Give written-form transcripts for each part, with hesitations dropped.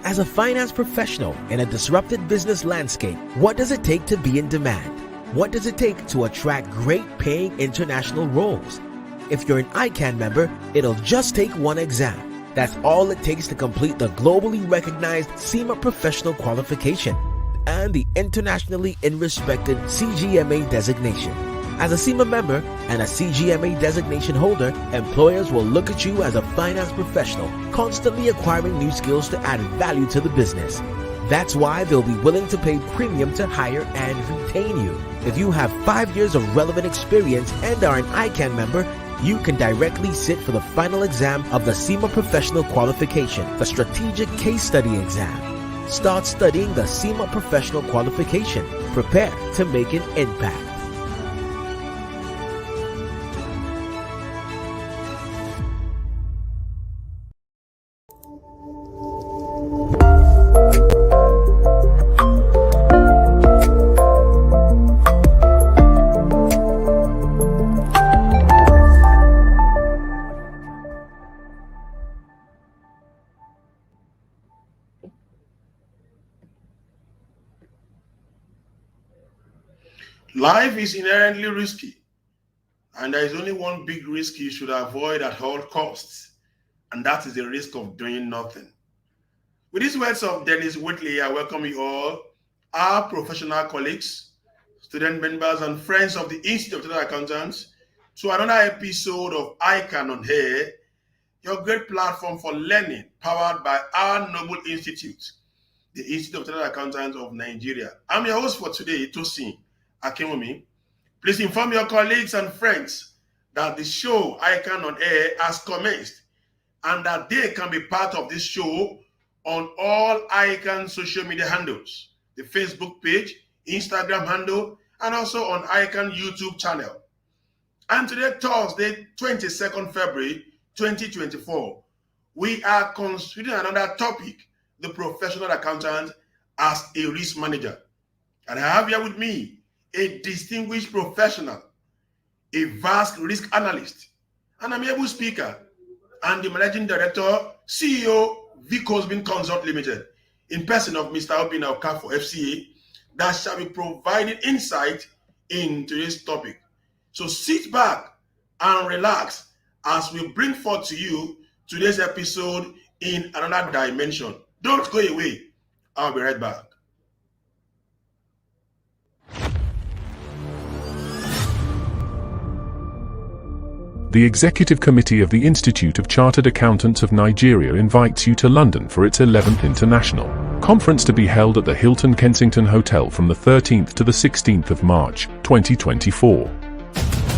As a finance professional in a disrupted business landscape, what does it take to be in demand? What does it take to attract great paying international roles? If you're an ICANN member, it'll just take one exam. That's all it takes to complete the globally recognized CIMA professional qualification and the internationally respected CGMA designation. As a CIMA member and a CGMA designation holder, employers will look at you as a finance professional, constantly acquiring new skills to add value to the business. That's why they'll be willing to pay premium to hire and retain you. If you have 5 years of relevant experience and are an ICANN member, you can directly sit for the final exam of the CIMA Professional Qualification, the Strategic Case Study Exam. Start studying the CIMA Professional Qualification. Prepare to make an impact. Life is inherently risky, and there is only one big risk you should avoid at all costs, and that is the risk of doing nothing. With these words of Dennis Whitley, I welcome you all, our professional colleagues, student members, and friends of the Institute of Chartered Accountants, to another episode of ICANN on Air, your great platform for learning, powered by our noble institute, the Institute of Chartered Accountants of Nigeria. I'm your host for today, Tosin Akinwumi. Please inform your colleagues and friends that the show ICANN on Air has commenced and that they can be part of this show on all ICANN social media handles, the Facebook page, Instagram handle, and also on ICANN YouTube channel. And today, Thursday, 22nd February 2024, we are considering another topic, the professional accountant as a risk manager. And I have here with me a distinguished professional, a vast risk analyst, an amiable speaker, and the managing director, CEO, Vicosbin Consult Limited, in person of Mr. Obinna Okafor, FCA, that shall be providing insight into this topic. So sit back and relax as we bring forth to you today's episode in another dimension. Don't go away. I'll be right back. The Executive Committee of the Institute of Chartered Accountants of Nigeria invites you to London for its 11th International Conference to be held at the Hilton Kensington Hotel from the 13th to the 16th of March, 2024.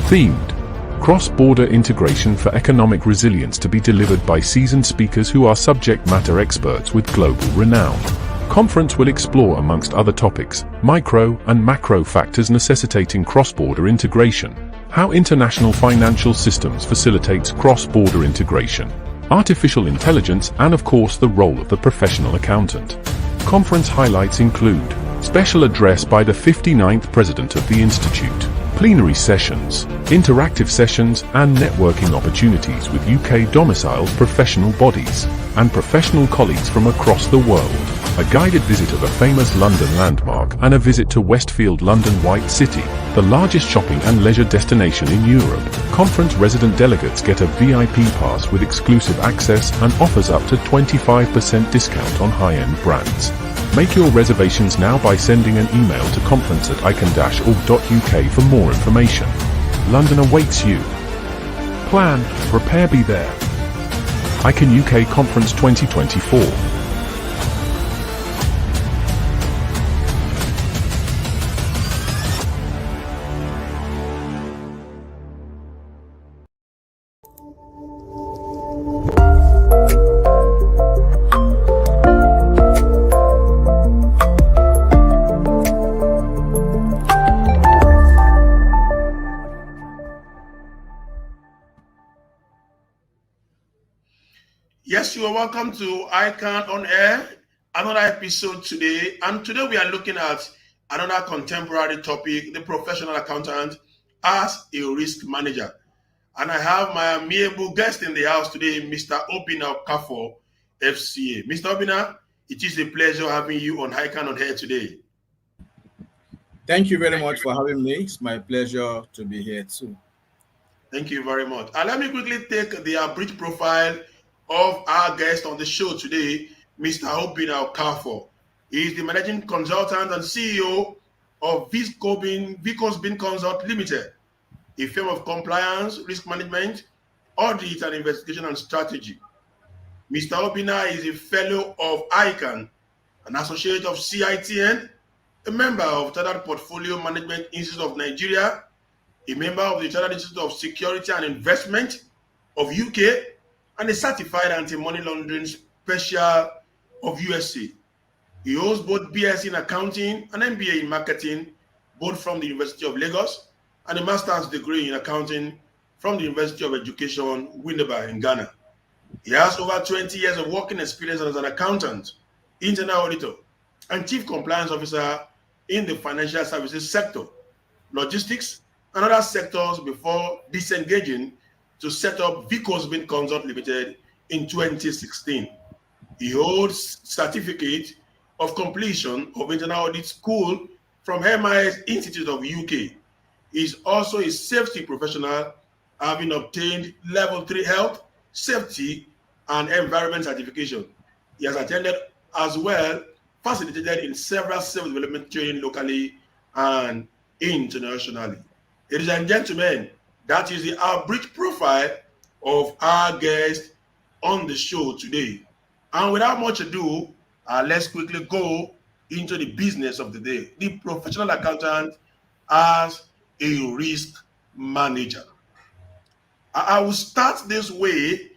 Themed: Cross-Border Integration for Economic Resilience, to be delivered by seasoned speakers who are subject matter experts with global renown. Conference will explore, amongst other topics, micro and macro factors necessitating cross-border integration, how international financial systems facilitates cross-border integration, artificial intelligence, and of course the role of the professional accountant. Conference highlights include special address by the 59th President of the Institute, plenary sessions, interactive sessions, and networking opportunities with UK domiciled professional bodies and professional colleagues from across the world. A guided visit of a famous London landmark and a visit to Westfield London White City, the largest shopping and leisure destination in Europe. Conference resident delegates get a VIP pass with exclusive access and offers up to 25% discount on high-end brands. Make your reservations now by sending an email to conference@icon-org.uk for more information. London awaits you. Plan, prepare, be there. ICANN UK Conference 2024. Yes, you are welcome to ICANN on Air, another episode today. And today we are looking at another contemporary topic, the professional accountant as a risk manager. And I have my amiable guest in the house today, Mr. Obinna Okafor, FCA. Mr. Obinna, It is a pleasure having you on ICANN on Air today. Thank you very much for having me. It's my pleasure to be here too. Thank you very much. And let me quickly take the brief profile of our guest on the show today, Mr. Obinna Okafor. He is the managing consultant and CEO of Vicosbin Consult Limited, a firm of compliance, risk management, audit, and investigation and strategy. Mr. Obinna is a fellow of ICANN, an associate of CITN, a member of Chartered Portfolio Management Institute of Nigeria, a member of the Chartered Institute of Security and Investment of UK, and a certified anti-money laundering special of USA. He holds both BSc in accounting and MBA in marketing, both from the University of Lagos, and a master's degree in accounting from the University of Education, Winneba in Ghana. He has over 20 years of working experience as an accountant, internal auditor, and chief compliance officer in the financial services sector, logistics, and other sectors before disengaging to set up Vicosbin Consult Limited in 2016. He holds certificate of completion of internal audit school from MIS Institute of UK. He is also a safety professional, having obtained level 3 health, safety, and environment certification. He has attended as well, facilitated in several self-development training locally and internationally. Ladies and gentlemen, that is the brief profile of our guest on the show today. And without much ado, let's quickly go into the business of the day. The professional accountant as a risk manager. I will start this way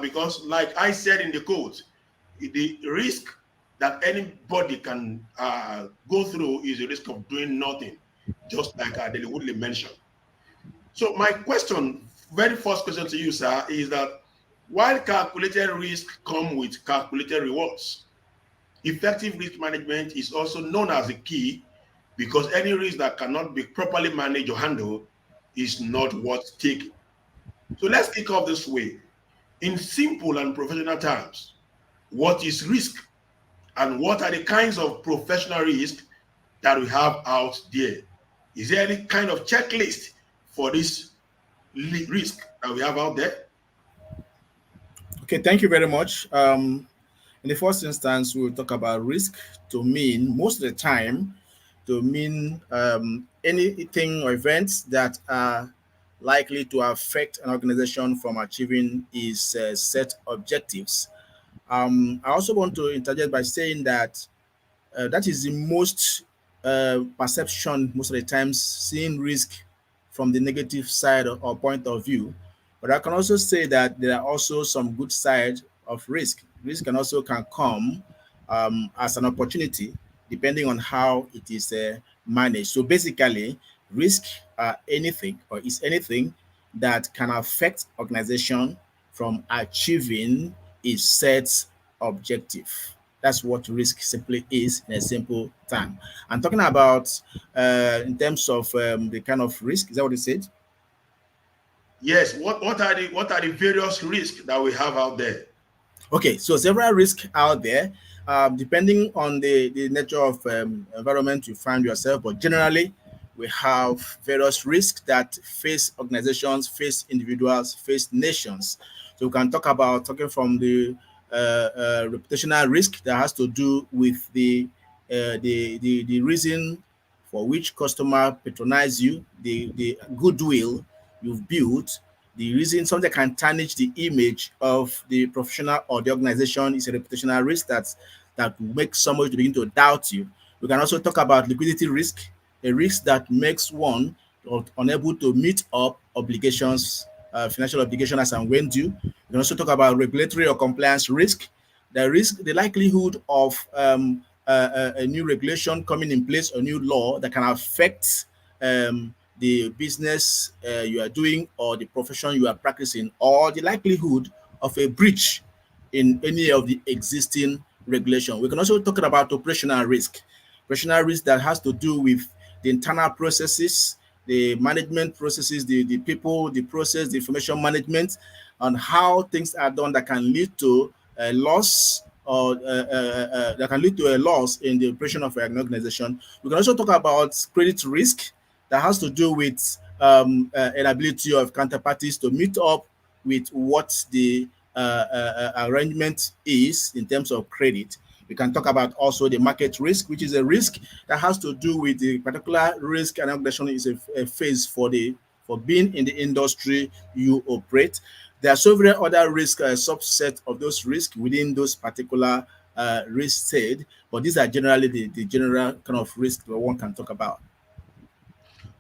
because, like I said in the quote, the risk that anybody can go through is the risk of doing nothing, just like Adele Woodley mentioned. So my question, very first question to you, sir, is that while calculated risk come with calculated rewards, effective risk management is also known as a key, because any risk that cannot be properly managed or handled is not worth taking. So let's kick off this way. In simple and professional terms, what is risk, and what are the kinds of professional risk that we have out there? Is there any kind of checklist for this risk that we have out there? Okay, thank you very much. In the first instance, we'll talk about risk to mean, most of the time, to mean anything or events that are likely to affect an organization from achieving its set objectives. I also want to interject by saying that that is the most perception, most of the times, seeing risk from the negative side or point of view. But I can also say that there are also some good side of risk. Risk can come as an opportunity, depending on how it is managed. So basically, risk is anything that can affect organization from achieving its set objective. That's what risk simply is in a simple term. I'm talking about in terms of the kind of risk. Is that what you said? Yes. What are the various risks that we have out there? Okay, so several risks out there, depending on the nature of environment you find yourself. But generally, we have various risks that face organizations, face individuals, face nations. So we can talking from the reputational risk that has to do with the reason for which customer patronize you, the goodwill you've built, the reason something can tarnish the image of the professional or the organization is a reputational risk that makes somebody to begin to doubt you. We can also talk about liquidity risk, a risk that makes one unable to meet up obligations, financial obligation as and when due. We can also talk about regulatory or compliance risk, the likelihood of a new regulation coming in place, a new law that can affect the business you are doing or the profession you are practicing, or the likelihood of a breach in any of the existing regulation. We can also talk about operational risk that has to do with the internal processes, the management processes, the people, the process, the information management, and how things are done that can lead to loss or that can lead to a loss in the operation of an organization. We can also talk about credit risk that has to do with inability of counterparties to meet up with what the arrangement is in terms of credit. We can talk about also the market risk, which is a risk that has to do with the particular risk an organization is a phase for being in the industry you operate. There are several other risk subset of those risks within those particular risk state, but these are generally the general kind of risk that one can talk about.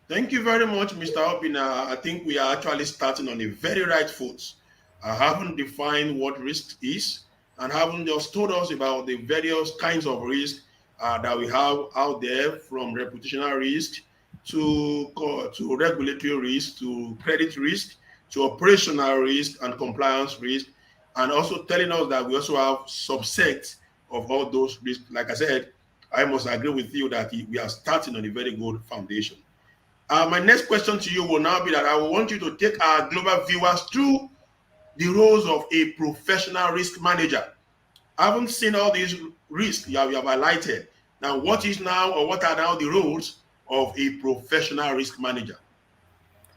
Thank you very much, Mr. Obinna. I think we are actually starting on a very right foot. I haven't defined what risk is and haven't just told us about the various kinds of risk that we have out there, from reputational risk to regulatory risk to credit risk to operational risk and compliance risk, and also telling us that we also have subsets of all those risks. Like I said, I must agree with you that we are starting on a very good foundation. My next question to you will now be that I will want you to take our global viewers through the roles of a professional risk manager. I haven't seen all these risks you have highlighted. Now, what is now, or what are now the roles of a professional risk manager?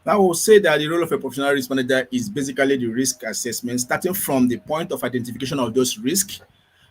I will say that the role of a professional risk manager is basically the risk assessment, starting from the point of identification of those risks,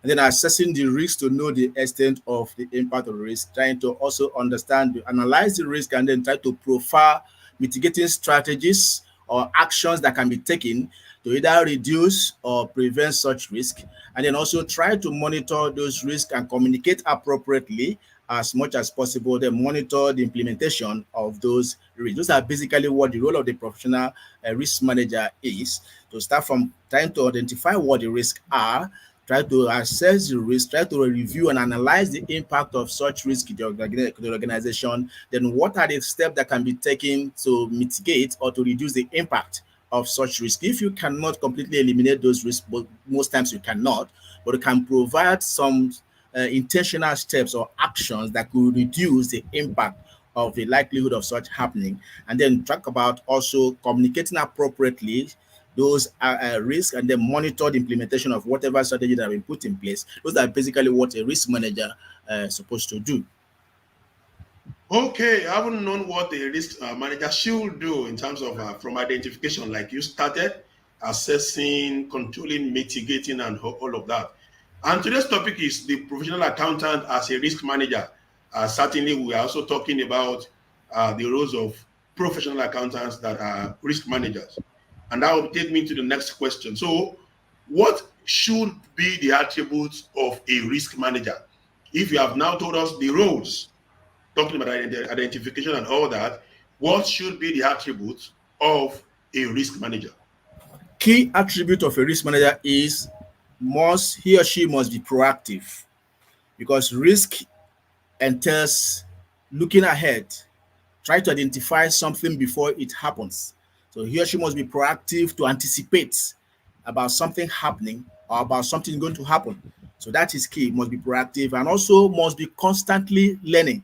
and then assessing the risk to know the extent of the impact of the risk, trying to also understand, analyze the risk, and then try to profile mitigating strategies or actions that can be taken to either reduce or prevent such risk, and then also try to monitor those risks and communicate appropriately as much as possible, then monitor the implementation of those risks. Those are basically what the role of the professional risk manager is, to start from trying to identify what the risks are, try to assess the risk, try to review and analyze the impact of such risk in the organization, then what are the steps that can be taken to mitigate or to reduce the impact of such risk. If you cannot completely eliminate those risks, but most times you cannot, but you can provide some intentional steps or actions that could reduce the impact of the likelihood of such happening, and then talk about also communicating appropriately those risks, and then monitor the implementation of whatever strategy that have been put in place. Those are basically what a risk manager is supposed to do. Okay, I haven't known what a risk manager should do in terms of from identification, like you started, assessing, controlling, mitigating, and all of that. And today's topic is the professional accountant as a risk manager. Certainly, we are also talking about the roles of professional accountants that are risk managers. And that will take me to the next question. So, what should be the attributes of a risk manager? If you have now told us the roles, talking about identification and all that, what should be the attributes of a risk manager? Key attribute of a risk manager is he or she must be proactive, because risk entails looking ahead, try to identify something before it happens. So he or she must be proactive to anticipate about something happening or about something going to happen. So that is key. Must be proactive, and also must be constantly learning.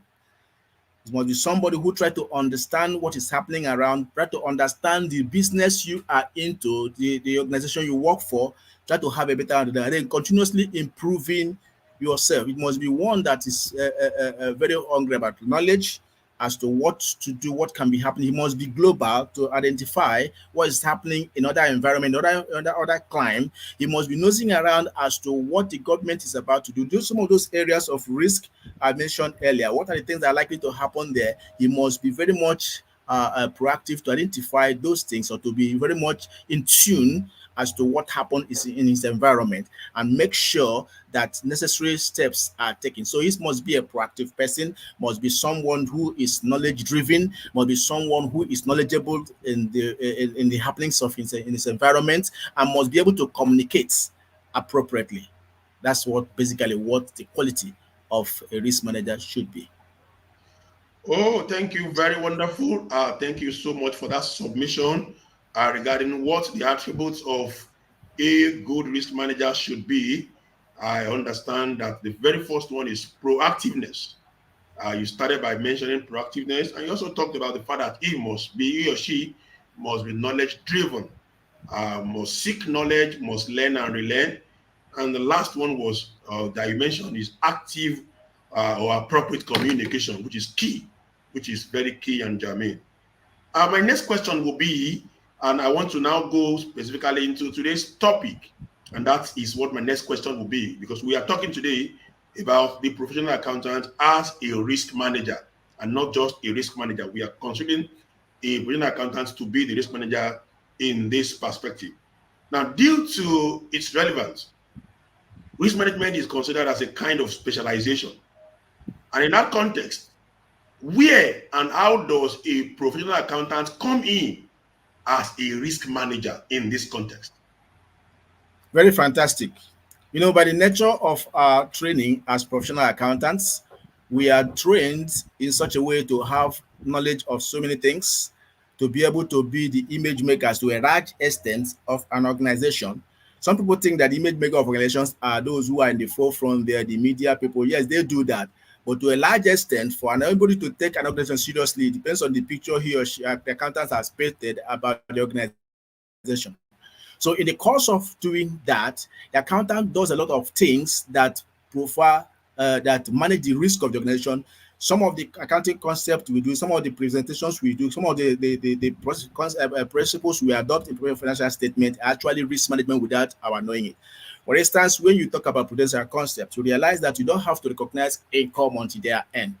It must be somebody who try to understand what is happening around, try to understand the business you are into, the organization you work for, try to have a better understanding, and then continuously improving yourself. It must be one that is very hungry about knowledge as to what to do, what can be happening. He must be global to identify what is happening in other environment, other climate. He must be nosing around as to what the government is about to do. Do some of those areas of risk I mentioned earlier. What are the things that are likely to happen there? He must be very much proactive to identify those things, or to be very much in tune as to what happened in his environment, and make sure that necessary steps are taken. So he must be a proactive person, must be someone who is knowledge driven, must be someone who is knowledgeable in the happenings of in his environment, and must be able to communicate appropriately. That's basically what the quality of a risk manager should be. Oh, thank you. Very wonderful. Thank you so much for that submission regarding what the attributes of a good risk manager should be. I understand that the very first one is proactiveness. You started by mentioning proactiveness, and you also talked about the fact that he or she must be knowledge driven, must seek knowledge, must learn and relearn, And the last one was that you mentioned is active or appropriate communication, which is key, which is very key and germane. My next question will be, and I want to now go specifically into today's topic, and that is what my next question will be, because we are talking today about the professional accountant as a risk manager, and not just a risk manager. We are considering a professional accountant to be the risk manager in this perspective. Now, due to its relevance, risk management is considered as a kind of specialization. And in that context, where and how does a professional accountant come in as a risk manager in this context? Very fantastic. You know, by the nature of our training as professional accountants, we are trained in such a way to have knowledge of so many things, to be able to be the image makers to a large extent of an organization. Some people think that the image maker of organizations are those who are in the forefront there, the media people. Yes, they do that. But to a large extent, for anybody to take an organization seriously, it depends on the picture he or she, the accountants has painted about the organization. So in the course of doing that, the accountant does a lot of things that profile, that manage the risk of the organization. Some of the accounting concepts we do, some of the presentations we do, some of the principles we adopt in financial statement are actually risk management without our knowing it. For instance, when you talk about prudential concepts, you realize that you don't have to recognize income until they are earned.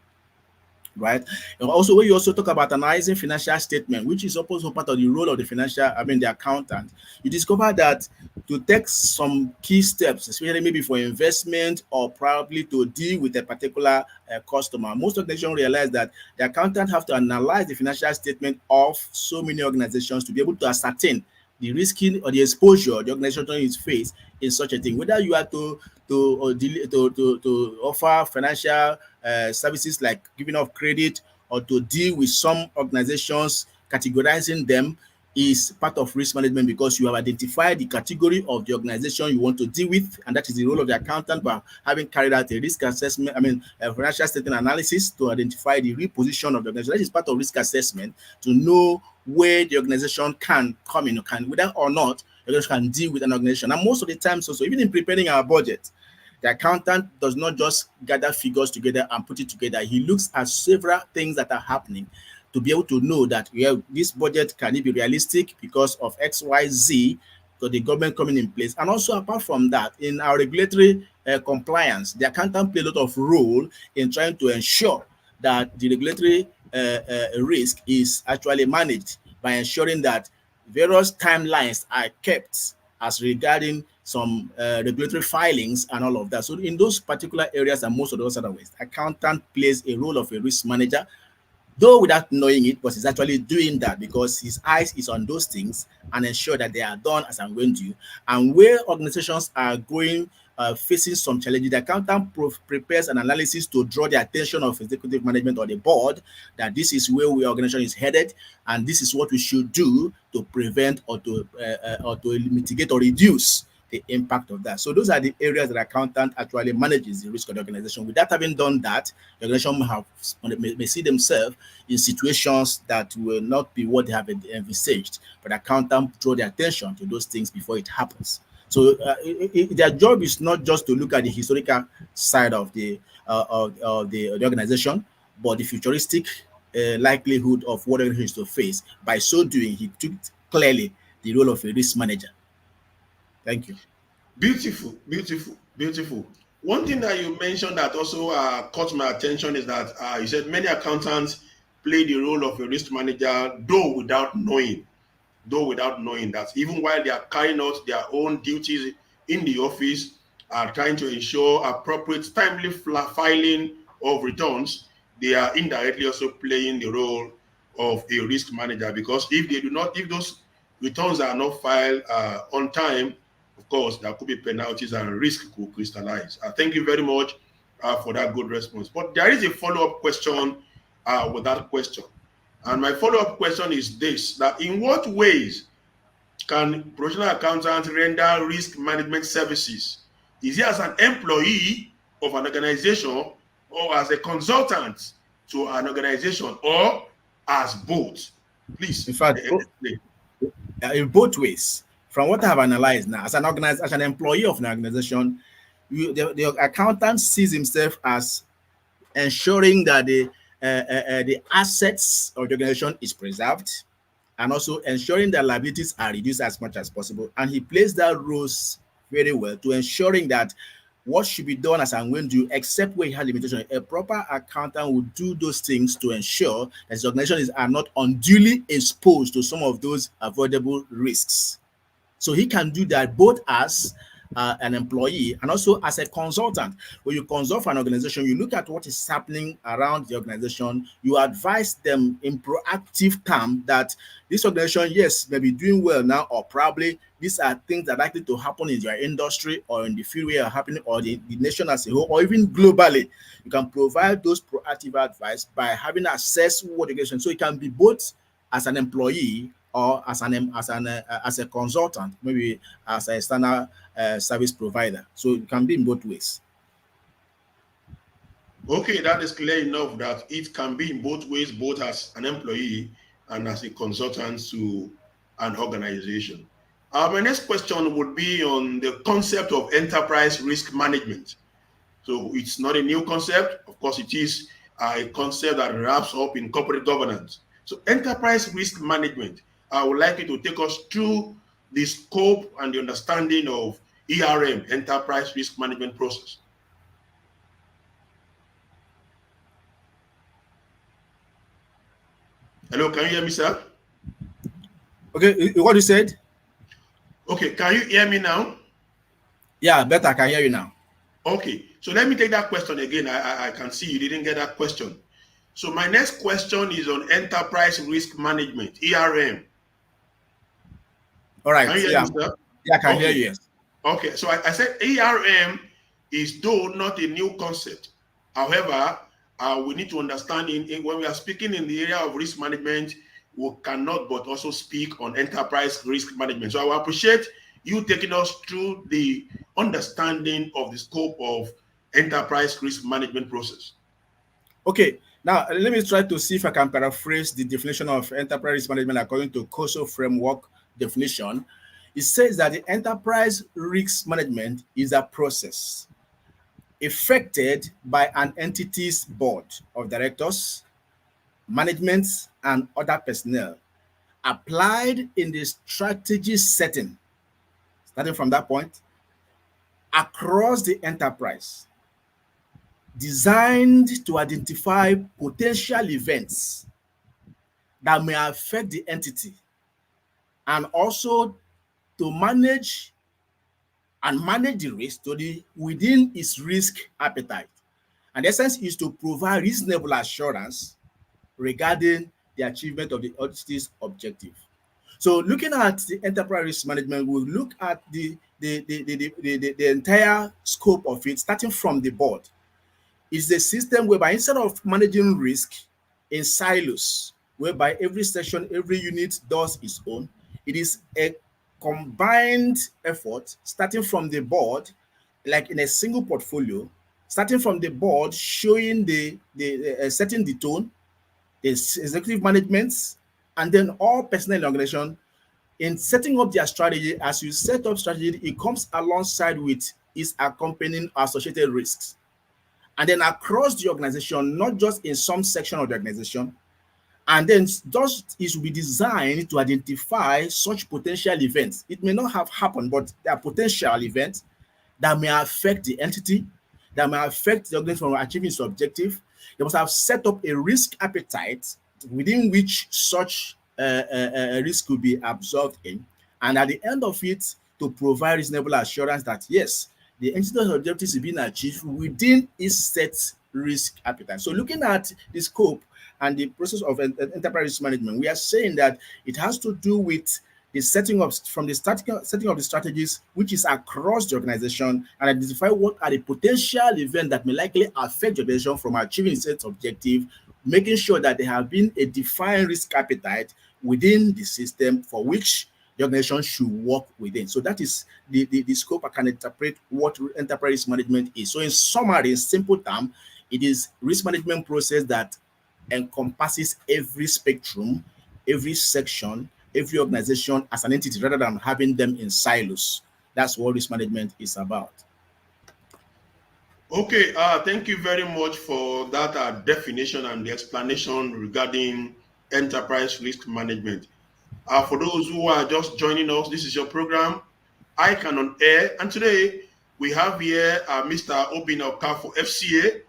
Right. And also, when you also talk about analyzing financial statement, which is also part of the role of the accountant, you discover that to take some key steps, especially maybe for investment or probably to deal with a particular customer, most organizations realize that the accountant have to analyze the financial statement of so many organizations to be able to ascertain the risking or the exposure the organization is face in such a thing. Whether you are to offer financial services like giving of credit or to deal with some organizations, categorizing them is part of risk management because you have identified the category of the organization you want to deal with, and that is the role of the accountant by having carried out a risk assessment, a financial statement analysis to identify the reposition of the organization. That is part of risk assessment to know where the organization can come in, whether or not the organization can deal with an organization. And most of the times also, even in preparing our budget, the accountant does not just gather figures together and put it together. He looks at several things that are happening to be able to know that this budget can it be realistic because of X, Y, Z, because the government coming in place. And also apart from that, in our regulatory compliance, the accountant plays a lot of role in trying to ensure that the regulatory risk is actually managed by ensuring that various timelines are kept as regarding some regulatory filings and all of that. So in those particular areas and most of those other ways, accountant plays a role of a risk manager, though without knowing it, but he's actually doing that because his eyes is on those things and ensure that they are done as I'm going to. And where organizations are going facing some challenges, the accountant prepares an analysis to draw the attention of executive management or the board that this is where our organization is headed, and this is what we should do to prevent or to mitigate or reduce the impact of that. So those are the areas that accountant actually manages the risk of the organization. Without having done that, the organization may see themselves in situations that will not be what they have envisaged. But accountant draw the attention to those things before it happens. So their job is not just to look at the historical side of the organization, but the futuristic likelihood of what the organization is to face. By so doing, he took clearly the role of a risk manager. Thank you. Beautiful, beautiful, beautiful. One thing that you mentioned that also caught my attention is that you said many accountants play the role of a risk manager, though without knowing that even while they are carrying out their own duties in the office, are trying to ensure appropriate timely filing of returns, they are indirectly also playing the role of a risk manager, because if those returns are not filed on time, of course, there could be penalties and risk could crystallize. Thank you very much for that good response. But there is a follow-up question with that question. And my follow-up question is this, that in what ways can professional accountants render risk management services? Is it as an employee of an organization or as a consultant to an organization or as both? Please. In fact, in both ways. From what I have analyzed now, as an employee of an organization, the accountant sees himself as ensuring that the assets of the organization is preserved, and also ensuring that liabilities are reduced as much as possible. And he plays that roles very well to ensuring that what should be done as and when due, except where he has limitation. A proper accountant would do those things to ensure that his organizations are not unduly exposed to some of those avoidable risks. So he can do that both as an employee and also as a consultant. When you consult for an organization, you look at what is happening around the organization, you advise them in proactive terms that this organization, yes, may be doing well now, or probably these are things that are likely to happen in your industry or in the field where are happening, or the nation as a whole, or even globally. You can provide those proactive advice by having access to what organization. So it can be both as an employee or as a consultant, maybe as an external service provider. So it can be in both ways. Okay, that is clear enough that it can be in both ways, both as an employee and as a consultant to an organization. My next question would be on the concept of enterprise risk management. So it's not a new concept. Of course, it is a concept that wraps up in corporate governance. So enterprise risk management, I would like you to take us through the scope and the understanding of ERM, enterprise risk management process. Hello, can you hear me, sir? Okay, what you said? Okay, can you hear me now? Yeah, better. I can hear you now. Okay, so let me take that question again. I can see you didn't get that question. So my next question is on enterprise risk management, ERM. All right. Can you hear Yeah, me, sir? yeah, I can hear you. Yes. Okay, so I said ERM is though not a new concept. However, we need to understand when we are speaking in the area of risk management, we cannot but also speak on enterprise risk management. So I will appreciate you taking us through the understanding of the scope of enterprise risk management process. Okay, now let me try to see if I can paraphrase the definition of enterprise risk management according to COSO framework definition. It says that the enterprise risk management is a process effected by an entity's board of directors, management, and other personnel, applied in the strategy setting, starting from that point, across the enterprise, designed to identify potential events that may affect the entity, and also to manage the risk within its risk appetite. And the essence is to provide reasonable assurance regarding the achievement of the entity's objective. So looking at the enterprise risk management, we'll look at the entire scope of it, starting from the board. It's a system whereby instead of managing risk in silos, whereby every section, every unit does its own, it is a combined effort starting from the board, like in a single portfolio, starting from the board, showing setting the tone, the executive management, and then all personnel in the organization in setting up their strategy. As you set up strategy, it comes alongside with its accompanying associated risks. And then across the organization, not just in some section of the organization, and then thus it will be designed to identify such potential events. It may not have happened, but there are potential events that may affect the entity, that may affect the organization from achieving its objective. They must have set up a risk appetite within which such risk could be absorbed in. And at the end of it, to provide reasonable assurance that yes, the entity's objectives is being achieved within its set risk appetite. So looking at the scope and the process of enterprise risk management, we are saying that it has to do with the setting of the strategies, which is across the organization, and identify what are the potential events that may likely affect the organization from achieving its objective, making sure that there have been a defined risk appetite within the system for which the organization should work within. So that is the scope I can interpret what enterprise risk management is. So in summary, in simple terms, it is risk management process that encompasses every spectrum, every section, every organization as an entity rather than having them in silos. That's what risk management is about. Okay, thank you very much for that definition and the explanation regarding enterprise risk management. For those who are just joining us, this is your program, I Can On Air, and today we have here Mr. Obinna Okafor, FCA,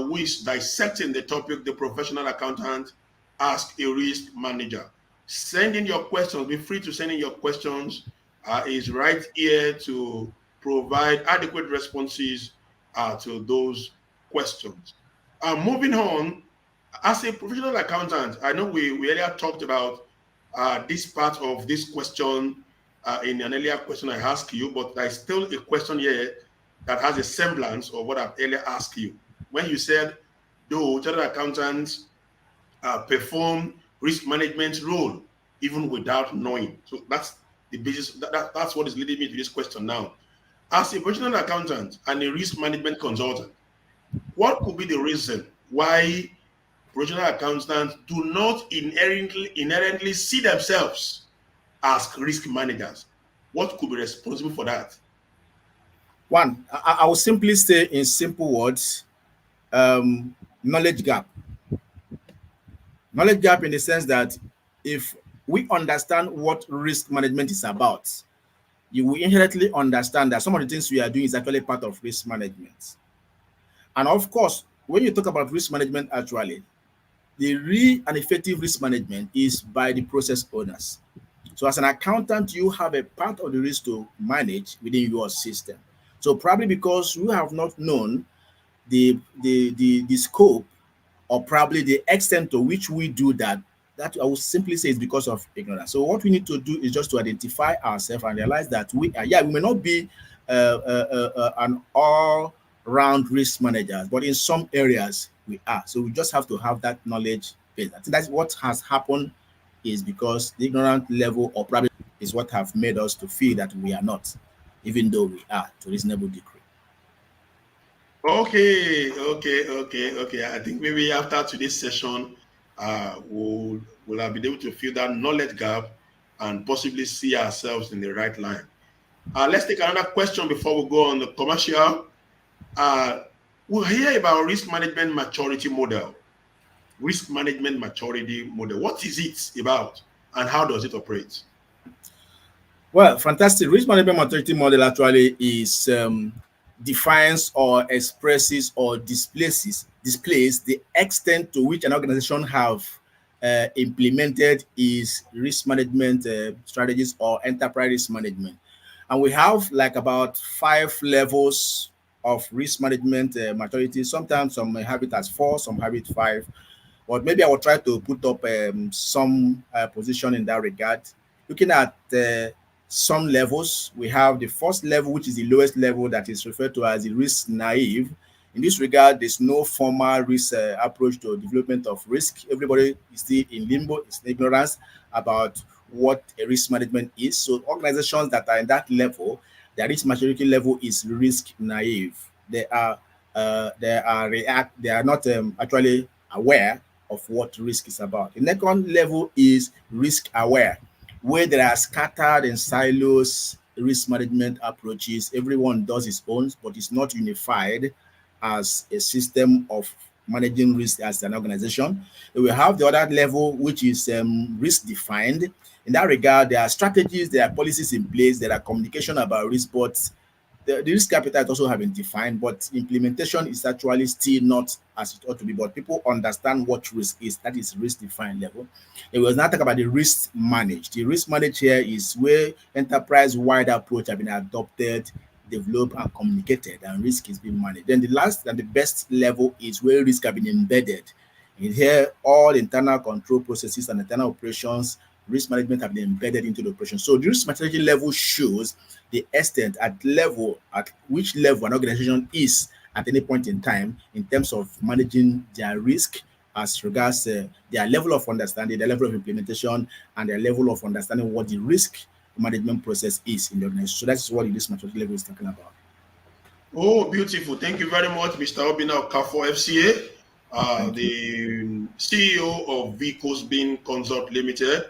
who is dissecting the topic, the professional accountant ask a risk manager. Send in your questions. Be free to send in your questions. Is right here to provide adequate responses to those questions. Moving on, as a professional accountant, I know we earlier talked about this part of this question in an earlier question I asked you, but there's still a question here that has a semblance of what I've earlier asked you. When you said, though chartered accountants perform risk management role even without knowing. So that's the basis, that's what is leading me to this question now. As a professional accountant and a risk management consultant, what could be the reason why professional accountants do not inherently see themselves as risk managers? What could be responsible for that? One, I will simply say in simple words, knowledge gap. Knowledge gap in the sense that if we understand what risk management is about, you will inherently understand that some of the things we are doing is actually part of risk management. And of course, when you talk about risk management, actually, the real and effective risk management is by the process owners. So as an accountant, you have a part of the risk to manage within your system. So probably because you have not known the scope or probably the extent to which we do that, that I would simply say is because of ignorance. So what we need to do is just to identify ourselves and realize that we may not be an all-round risk managers, but in some areas we are. So we just have to have that knowledge base. I think that's what has happened, is because the ignorant level or probably is what have made us to feel that we are not, even though we are to a reasonable degree. Okay. I think maybe after today's session, we'll have been able to fill that knowledge gap and possibly see ourselves in the right line. Let's take another question before we go on the commercial. We'll hear about risk management maturity model. Risk management maturity model. What is it about and how does it operate? Well, fantastic. Risk management maturity model actually is defines or expresses or displays the extent to which an organization have implemented its risk management strategies or enterprise risk management. And we have like about 5 levels of risk management maturity. Sometimes some may have it as 4, some have it 5. But maybe I will try to put up some position in that regard. Looking at some levels, we have the first level, which is the lowest level, that is referred to as the risk naive. In this regard, there's no formal risk approach to development of risk. Everybody is still in limbo, is ignorance about what a risk management is. So organizations that are in that level, their risk maturity level is risk naive. They are not actually aware of what risk is about. The second level is risk aware, where there are scattered and silos risk management approaches. Everyone does his own, but it's not unified as a system of managing risk as an organization. We have the other level, which is risk defined. In that regard, there are strategies, there are policies in place, there are communication about risk, but the risk appetite also have been defined, but implementation is actually still not as it ought to be. But people understand what risk is. That is risk defined level. It was not talk about the risk managed. The risk managed here is where enterprise-wide approach have been adopted, developed, and communicated, and risk is being managed. Then the last and the best level is where risk have been embedded. In here, all internal control processes and internal operations, risk management have been embedded into the operation. So the risk maturity level shows the extent at which level an organization is at any point in time in terms of managing their risk as regards their level of understanding, their level of implementation, and their level of understanding what the risk management process is in the organization. So that's what the risk maturity level is talking about. Oh, beautiful. Thank you very much, Mr. Obinna Okafor, FCA, the CEO of Vicosbin Consult Limited.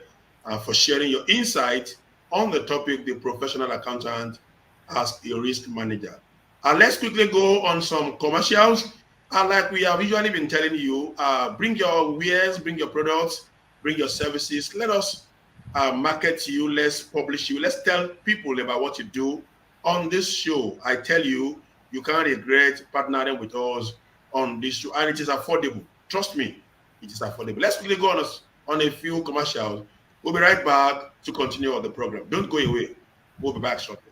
for sharing your insight on the topic, the professional accountant as a risk manager. Let's quickly go on some commercials. Like we have usually been telling you, bring your wares, bring your products, bring your services. Let us market you, let's publish you, let's tell people about what you do on this show. I tell you, you can't regret partnering with us on this show, and it is affordable. Trust me, it is affordable. Let's quickly go on a few commercials. We'll be right back to continue on the program. Don't go away. We'll be back shortly.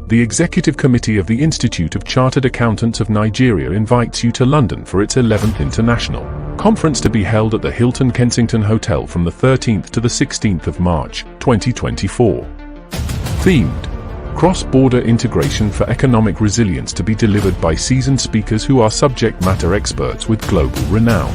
The Executive Committee of the Institute of Chartered Accountants of Nigeria invites you to London for its 11th International Conference to be held at the Hilton Kensington Hotel from the 13th to the 16th of March, 2024. Themed: Cross-Border Integration for Economic Resilience, to be delivered by seasoned speakers who are subject matter experts with global renown.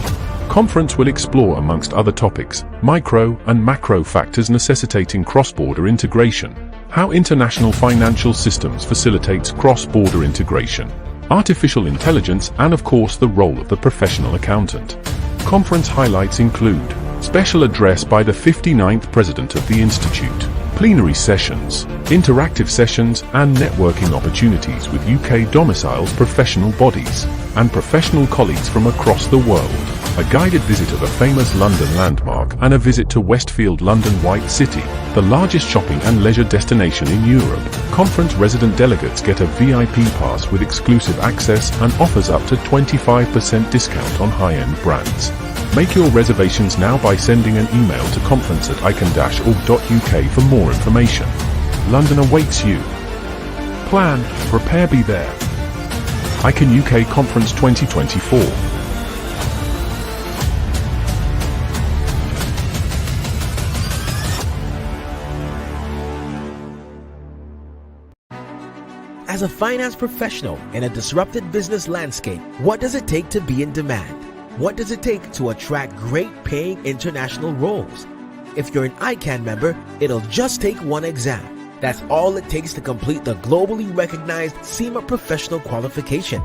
Conference will explore, amongst other topics, micro and macro factors necessitating cross-border integration, how international financial systems facilitates cross-border integration, artificial intelligence, and of course the role of the professional accountant. Conference highlights include special address by the 59th President of the Institute, plenary sessions, interactive sessions, and networking opportunities with UK domiciled professional bodies and professional colleagues from across the world. A guided visit of a famous London landmark and a visit to Westfield London White City, the largest shopping and leisure destination in Europe. Conference resident delegates get a VIP pass with exclusive access and offers up to 25% discount on high-end brands. Make your reservations now by sending an email to conference@icon-org.uk for more information. London awaits you. Plan, prepare, be there. ICON UK Conference 2024. As a finance professional in a disrupted business landscape, what does it take to be in demand? What does it take to attract great paying international roles? If you're an ICANN member, it'll just take one exam. That's all it takes to complete the globally recognized CIMA professional qualification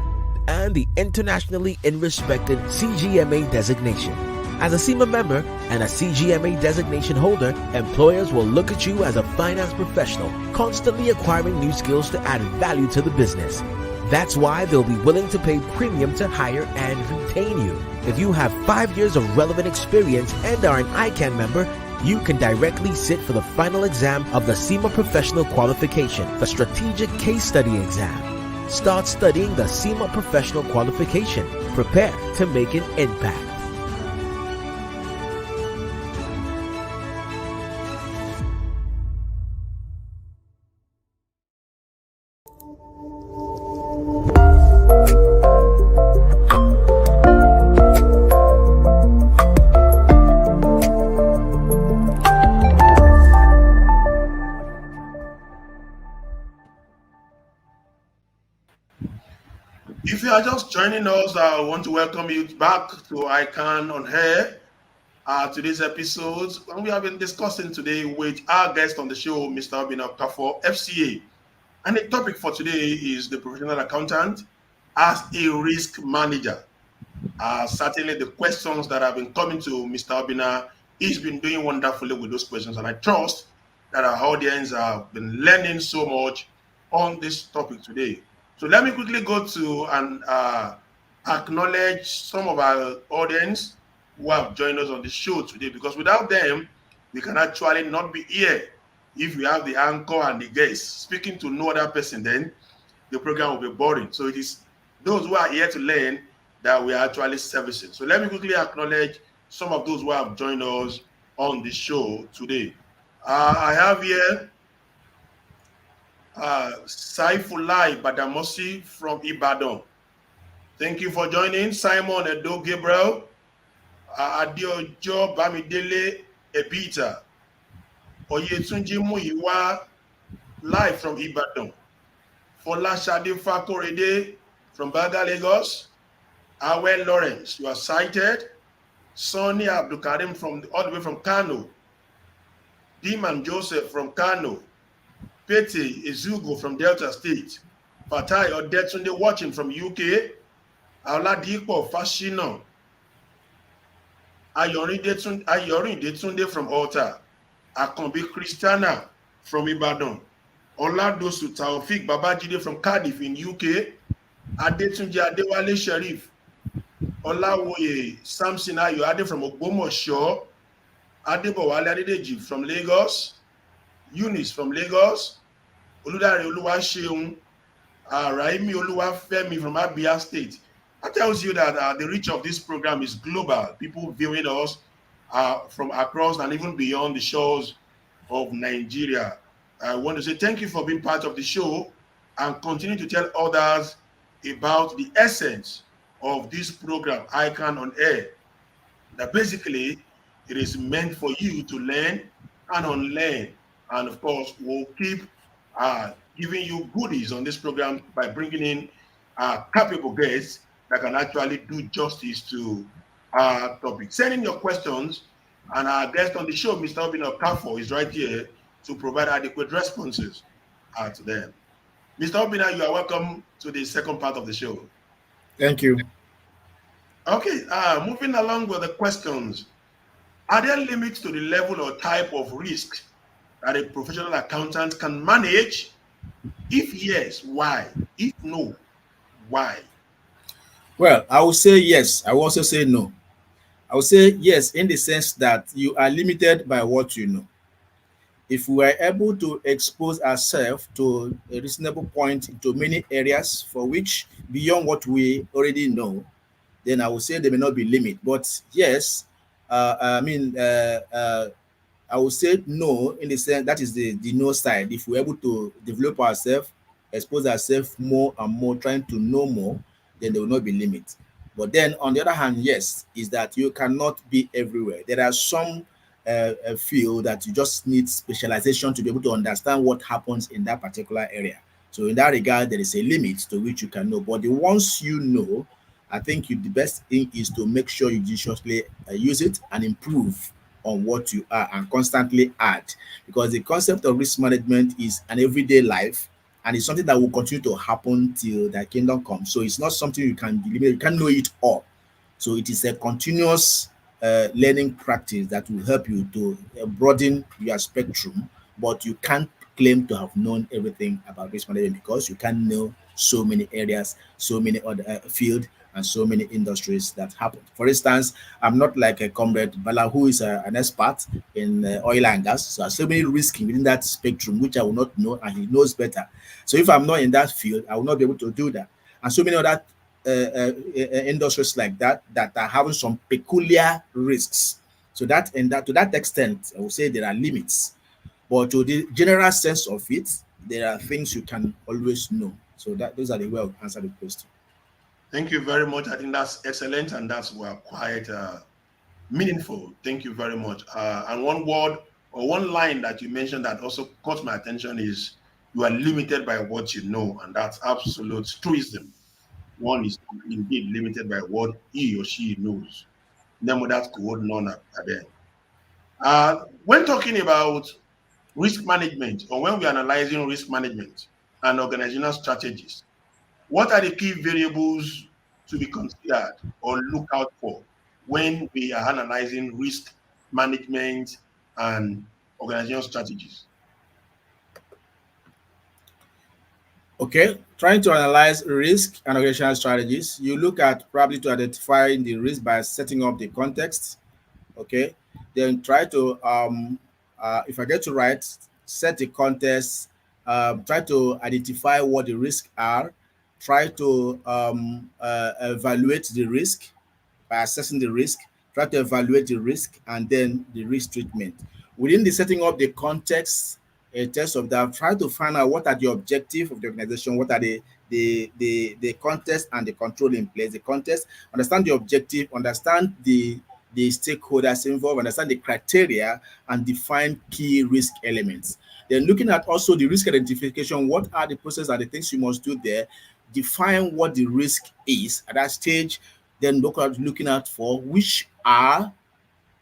and the internationally respected CGMA designation. As a CIMA member and a CGMA designation holder, employers will look at you as a finance professional, constantly acquiring new skills to add value to the business. That's why they'll be willing to pay premium to hire and retain you. If you have 5 years of relevant experience and are an ICANN member, you can directly sit for the final exam of the CIMA Professional Qualification, the Strategic Case Study exam. Start studying the CIMA Professional Qualification. Prepare to make an impact. If you are just joining us, I want to welcome you back to ICANN on Air. Today's episode, and we have been discussing today with our guest on the show, Mr. Obinna Okafor, FCA. And the topic for today is the professional accountant as a risk manager. Certainly the questions that have been coming to Mr. Obinna, he's been doing wonderfully with those questions. And I trust that our audience have been learning so much on this topic today. So let me quickly go to and acknowledge some of our audience who have joined us on the show today, because without them, we can actually not be here. If we have the anchor and the guest speaking to no other person, then the program will be boring. So it is those who are here to learn that we are actually servicing. So let me quickly acknowledge some of those who have joined us on the show today. I have here Saifulai Badamosi from Ibadan. Thank you for joining. Simon Edo Gabriel, Adiojo Bamidele Ebita, Oyetunji Muyiwa, live from Ibadan. Fola Shade Fakorede from Baga, Lagos. Awe Lawrence, you are cited. Sonny Abdulkarim all the way from Kano. Diman Joseph from Kano. Pete Ezugo from Delta State. Fatai Odetunde watching from UK. Oladipo Fashina, Ayorinde Tunde from Alta, Akambi Christiana from Ibadan, Oladosu Taofik Babajide from Cardiff in UK, Adetunji Adewale Sheriff, Olawoye Samson Ayoade from Ogbomoso, Adebowale Adedeji from Lagos, Eunice from Lagos, Oludare Oluwaseun, Raimi Oluwafemi from Abia State. That tells you that the reach of this program is global. People viewing us from across and even beyond the shores of Nigeria. I want to say thank you for being part of the show and continue to tell others about the essence of this program, Icon on Air. That basically it is meant for you to learn and unlearn. And of course, we'll keep giving you goodies on this program by bringing in capable guests that can actually do justice to our topic. Send in your questions, and our guest on the show, Mr. Obinna Okafor, is right here to provide adequate responses to them. Mr. Obinna, you are welcome to the second part of the show. Thank you. Okay, moving along with the questions. Are there limits to the level or type of risk that a professional accountant can manage? If yes, why? If no, why? Well, I will say yes. I will also say no. I will say yes in the sense that you are limited by what you know. If we are able to expose ourselves to a reasonable point into many areas for which beyond what we already know, then I would say there may not be limit. But yes, I would say no in the sense that is the no side. If we're able to develop ourselves, expose ourselves more and more, trying to know more, then there will not be limit. But then on the other hand, yes, is that you cannot be everywhere. There are some field that you just need specialization to be able to understand what happens in that particular area. So in that regard, there is a limit to which you can know. But the ones you know, I think the best thing is to make sure you judiciously use it and improve on what you are and constantly add, because the concept of risk management is an everyday life and it's something that will continue to happen till the kingdom comes. So it's not something you can deliver, you can't know it all. So it is a continuous learning practice that will help you to broaden your spectrum, but you can't claim to have known everything about risk management because you can't know so many areas, so many other fields, and so many industries that happen. For instance, I'm not like a comrade Bala, who is an expert in oil and gas. So so many risks within that spectrum, which I will not know, and he knows better. So if I'm not in that field, I will not be able to do that. And so many other industries like that that are having some peculiar risks. So that and that to that extent, I would say there are limits. But to the general sense of it, there are things you can always know. So that those are the way I answer the question. Thank you very much. I think that's excellent and that's quite meaningful. Thank you very much. And one word or one line that you mentioned that also caught my attention is you are limited by what you know, and that's absolute truism. One is indeed limited by what he or she knows. Name that could none are there. When talking about risk management or when we're analyzing risk management and organizational strategies, what are the key variables to be considered or look out for when we are analyzing risk management and organizational strategies? Okay, trying to analyze risk and organizational strategies, you look at probably to identify the risk by setting up the context. Okay, then try to if I get to right, set the context, try to identify what the risks are, try to evaluate the risk by assessing the risk, try to evaluate the risk, and then the risk treatment. Within the setting up the context, in terms of that, try to find out what are the objective of the organization, what are the context and the control in place. The context, understand the objective, understand the stakeholders involved, understand the criteria, and define key risk elements. Then looking at also the risk identification, what are the processes and the things you must do there, define what the risk is at that stage, then looking out for which are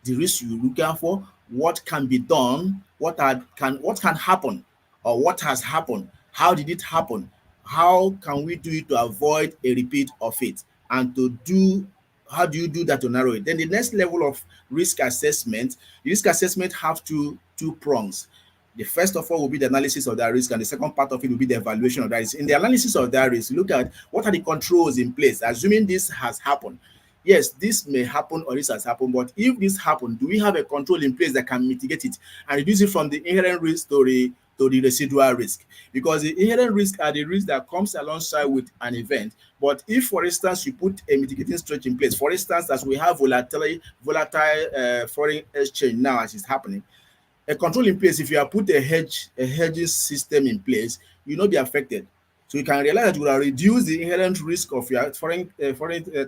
the risks you're looking for, what can be done, what can happen, or what has happened, how did it happen, how can we do it to avoid a repeat of it. and to do, how do you do that to narrow it? Then the next level of risk assessment, the risk assessment have two prongs. The first of all will be the analysis of that risk, and the second part of it will be the evaluation of that risk. In the analysis of that risk, look at what are the controls in place, assuming this has happened. Yes, this may happen or this has happened, but if this happened, do we have a control in place that can mitigate it and reduce it from the inherent risk to the residual risk? Because the inherent risk are the risk that comes alongside with an event. But if, for instance, you put a mitigating strategy in place, for instance, as we have volatile foreign exchange now as is happening, a control in place, if you have put a hedging system in place, you will not be affected. So you can realize that you will reduce the inherent risk of your foreign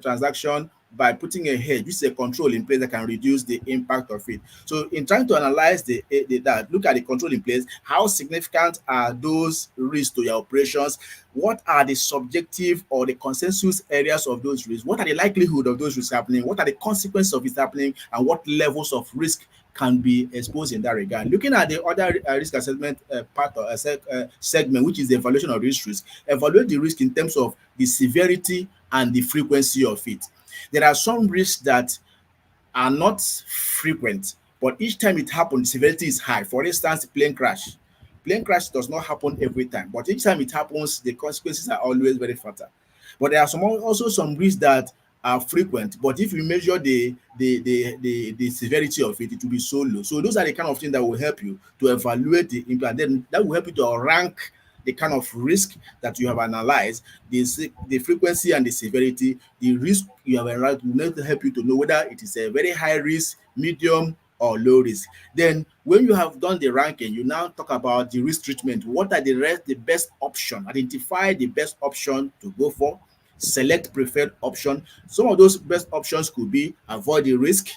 transaction by putting a hedge, which is a control in place that can reduce the impact of it. So in trying to analyze that, look at the control in place, how significant are those risks to your operations? What are the subjective or the consensus areas of those risks? What are the likelihood of those risks happening? What are the consequences of it happening? And what levels of risk can be exposed in that regard? Looking at the other risk assessment part or segment, which is the evaluation of risk, evaluate the risk in terms of the severity and the frequency of it. There are some risks that are not frequent, but each time it happens, severity is high. For instance, plane crash. Plane crash does not happen every time, but each time it happens, the consequences are always very fatal. But there are also some risks that are frequent, but if you measure the severity of it, it will be so low. So those are the kind of things that will help you to evaluate the impact. Then that will help you to rank the kind of risk that you have analyzed, the frequency and the severity. The risk you have analyzed will not help you to know whether it is a very high risk, medium, or low risk. Then when you have done the ranking, you now talk about the risk treatment. What are the best option? Identify the best option to go for. Select preferred option. Some of those best options could be avoid the risk.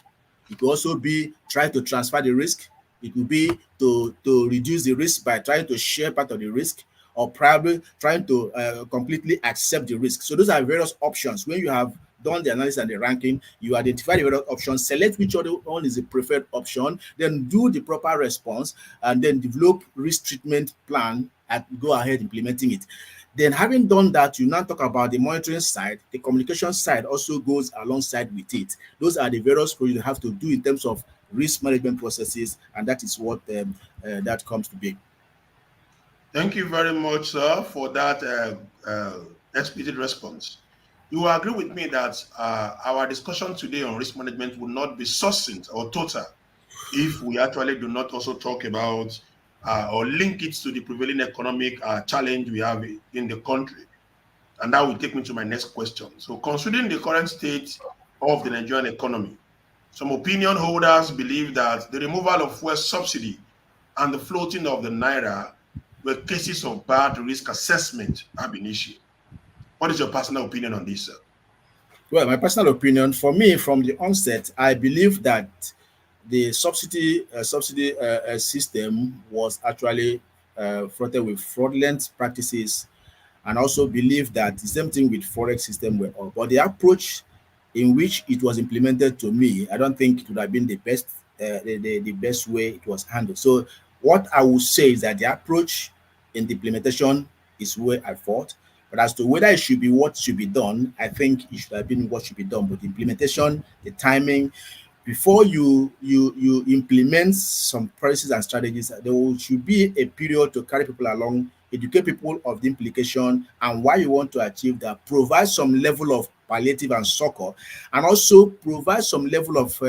It could also be try to transfer the risk. It could be to reduce the risk by trying to share part of the risk, or probably trying to completely accept the risk. So those are various options. When you have done the analysis and the ranking, you identify the various options, select which other one is the preferred option, then do the proper response, and then develop risk treatment plan and go ahead implementing it. Then having done that, you now talk about the monitoring side. The communication side also goes alongside with it. Those are the various things you have to do in terms of risk management processes, and that is what that comes to be. Thank you very much, sir, for that explicit response. You will agree with me that our discussion today on risk management will not be succinct or total if we actually do not also talk about or link it to the prevailing economic challenge we have in the country. And that will take me to my next question. So considering the current state of the Nigerian economy, some opinion holders believe that the removal of fuel subsidy and the floating of the naira were cases of bad risk assessment ab initio. What is your personal opinion on this, sir? Well, my personal opinion, for me, from the onset, I believe that the subsidy system was actually fraught with fraudulent practices, and also believe that the same thing with forex system were all. But the approach in which it was implemented, to me, I don't think it would have been the best the best way it was handled. So what I would say is that the approach in the implementation is where I fought. But as to whether it should be what should be done, I think it should have been what should be done. But the implementation, the timing, before you implement some policies and strategies, there should be a period to carry people along, educate people of the implication and why you want to achieve that, provide some level of palliative and succor, and also provide some level of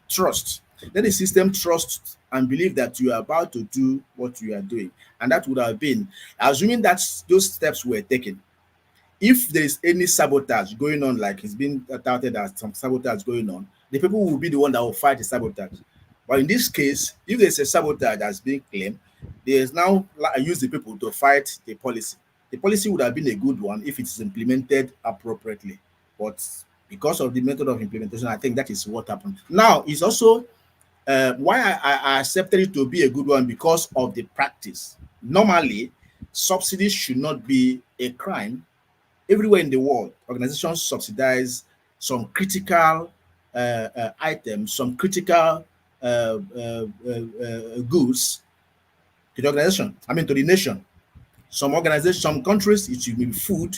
trust. Let the system trust and believe that you are about to do what you are doing. And that would have been, assuming that those steps were taken. If there is any sabotage going on, like it's been touted as some sabotage going on, the people will be the one that will fight the sabotage. But in this case, if there's a sabotage that's being claimed, there's now use the people to fight the policy. The policy would have been a good one if it's implemented appropriately. But because of the method of implementation, I think that is what happened. Now, it's also why I accepted it to be a good one, because of the practice. Normally, subsidies should not be a crime. Everywhere in the world, organizations subsidize some critical items, some critical goods to the organization, to the nation. Some organizations, some countries, it should be food.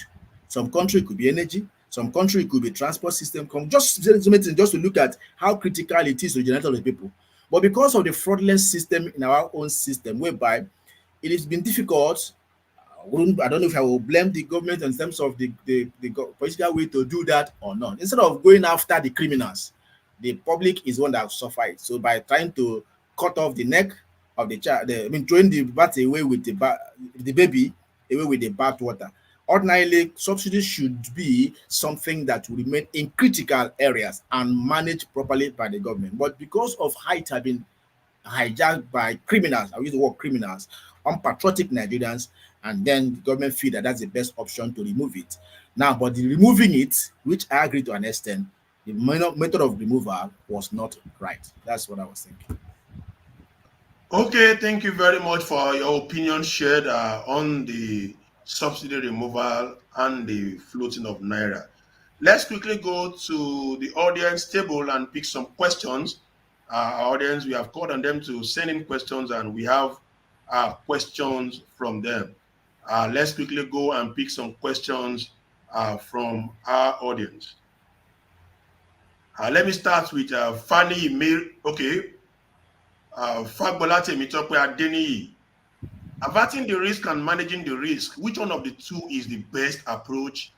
Some country, it could be energy. Some country could be transport system, just to look at how critical it is to generate all the people. But because of the fraudulent system in our own system, whereby it has been difficult, I don't know if I will blame the government in terms of the political way to do that or not. Instead of going after the criminals, the public is one that suffer it. So by trying to cut off the neck of the child, throwing the bat away with the baby away with the bath water. Ordinarily, subsidies should be something that will remain in critical areas and managed properly by the government. But because of how it has been hijacked by criminals, I use the word criminals, unpatriotic Nigerians, and then the government feel that that's the best option to remove it. Now, but the removing it, which I agree to an extent, the method of removal was not right. That's what I was thinking. Okay, thank you very much for your opinion shared on the subsidy removal and the floating of Naira. Let's quickly go to the audience table and pick some questions. Our audience, we have called on them to send in questions, and we have questions from them. Let's quickly go and pick some questions from our audience. Let me start with Fanny Mir. Okay. Fagbola Temitope Adeniyi. Averting the risk and managing the risk, which one of the two is the best approach